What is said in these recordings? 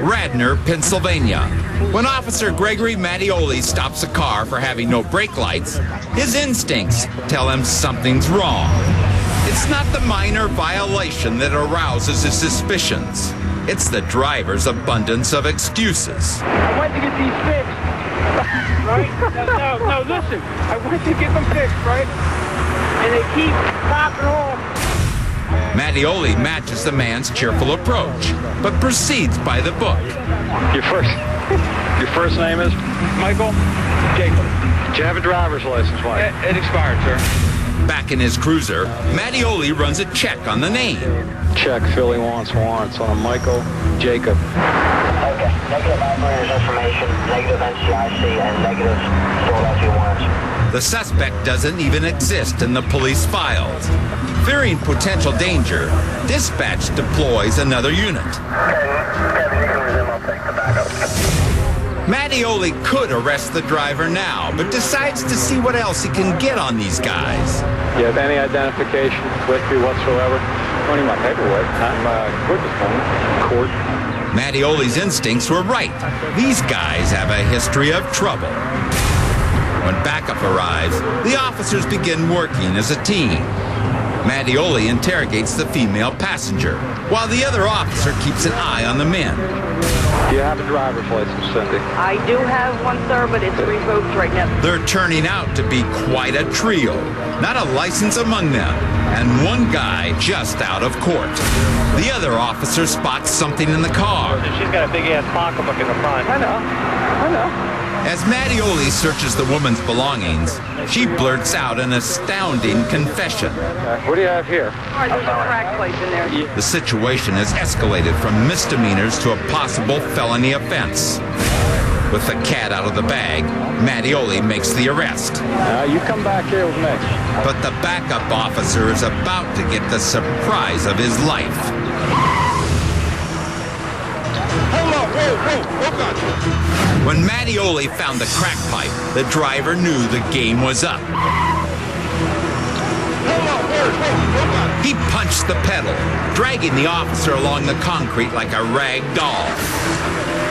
Radnor, Pennsylvania. When Officer Gregory Matteoli stops a car for having no brake lights, his instincts tell him something's wrong. It's not the minor violation that arouses his suspicions. It's the driver's abundance of excuses. I went to get these fixed, right? No, listen. I went to get them fixed, right? And they keep popping off. Matteoli matches the man's cheerful approach, but proceeds by the book. Your first name is? Michael Jacob. Do you have a driver's license, Mike? It expired, sir. Back in his cruiser, Matteoli runs a check on the name. Check Philly wants warrants on a Michael Jacob. Okay, negative operator's information, negative NCIC, and negative Philadelphia warrants. The suspect doesn't even exist in the police files. Fearing potential danger, dispatch deploys another unit. Okay, you can resume. I'll take the backup. Matteoli could arrest the driver now, but decides to see what else he can get on these guys. You have any identification with you whatsoever? Only my paperwork. Court this morning. Court. Matteoli's instincts were right. These guys have a history of trouble. When backup arrives, the officers begin working as a team. Matteoli interrogates the female passenger, while the other officer keeps an eye on the men. Do you have a driver's license, Cindy? I do have one, sir, but it's revoked right now. They're turning out to be quite a trio, not a license among them, and one guy just out of court. The other officer spots something in the car. She's got a big-ass pocketbook in the front. I know. As Matteoli searches the woman's belongings, she blurts out an astounding confession. What do you have here? All right, there's a crack place in there. The situation has escalated from misdemeanors to a possible felony offense. With the cat out of the bag, Matteoli makes the arrest. You come back here with me. But the backup officer is about to get the surprise of his life. Hold on, whoa, God. When Matteoli found the crack pipe, the driver knew the game was up. He punched the pedal, dragging the officer along the concrete like a rag doll.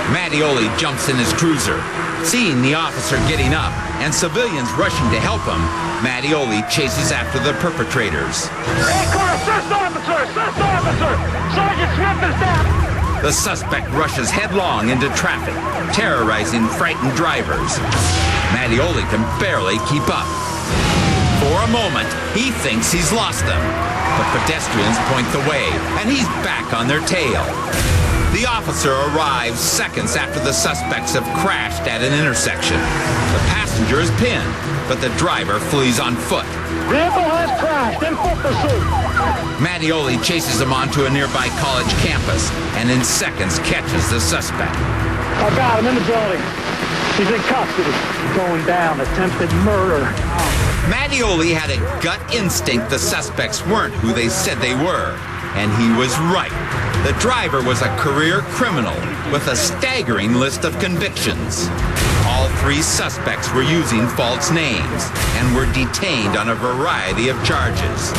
Matteoli jumps in his cruiser. Seeing the officer getting up and civilians rushing to help him, Matteoli chases after the perpetrators. Hey, car, assist officer! Assist officer! Sergeant Smith is down! The suspect rushes headlong into traffic, terrorizing frightened drivers. Matteoli can barely keep up. For a moment, he thinks he's lost them. The pedestrians point the way, and he's back on their tail. The officer arrives seconds after the suspects have crashed at an intersection. The passenger is pinned, but the driver flees on foot. Vehicle has crashed in full pursuit. Matteoli chases him onto a nearby college campus and in seconds catches the suspect. I got him in the building. He's in custody. Going down, attempted murder. Matteoli had a gut instinct the suspects weren't who they said they were, and he was right. The driver was a career criminal with a staggering list of convictions. All three suspects were using false names and were detained on a variety of charges.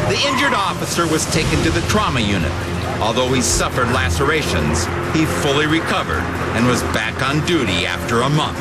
The injured officer was taken to the trauma unit. Although he suffered lacerations, he fully recovered and was back on duty after a month.